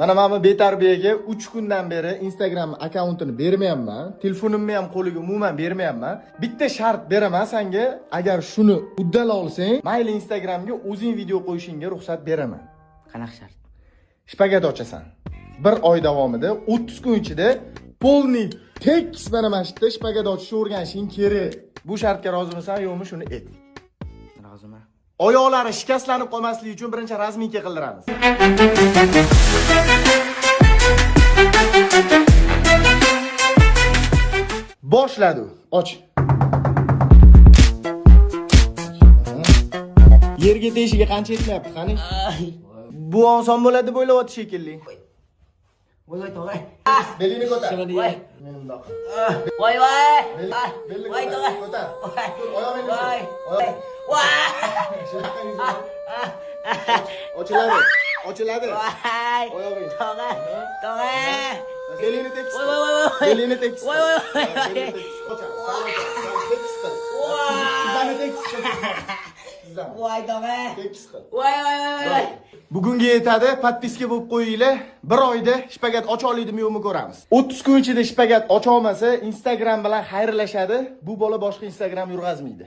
Mana men betarbiyaga 3 kundan beri Instagram akkauntini bermayapman. Telefonimni ham qo'liga umuman bermayapman. Bitta shart beraman senga, agar shuni uddala olsang, mayli Instagramga o'zing video qo'yishingga ruxsat beraman. Qanaqa shart? Shpagat ochasan. 1 oy davomida 30 kun ichida polniy tekis mana yerda shpagat ochishni o'rganishing kerak. Bu shartga rozimisan yo'qmi shuni ayt. Roziman. Oyoqlari shikastlanib qolmasligi uchun birinchi razminka qildiramiz. Boshladi. Och. Yerga teshiga qancha yetmayapti, qani? Bu oson bo'ladi deb o'ylayapti shekilli. Voy tog'ay. Belini ko'tar. Voy. Voy. Voy tog'ay. Ko'tar. Oyog'ingni. Voy. Voy. Ochiladi. Ochiladi. Voy. Oyog'ing. Tog'ay. Belini tekis. Voy. Belini tekis. Voy. Belini tekis. Qocha. Tekis qil. Bizani tekis qil. Voy tog'ay. Tekis qil. Voy. Bugunga yetadi, podpiska bo'lib qo'yinglar. 1 oyda shpagat ocha oladimi yo'qmi ko'ramiz. 30 kun ichida shpagat ocha olmasa, Instagram bilan xayrlashadi. Bu bola boshqa Instagram yurg'azmaydi.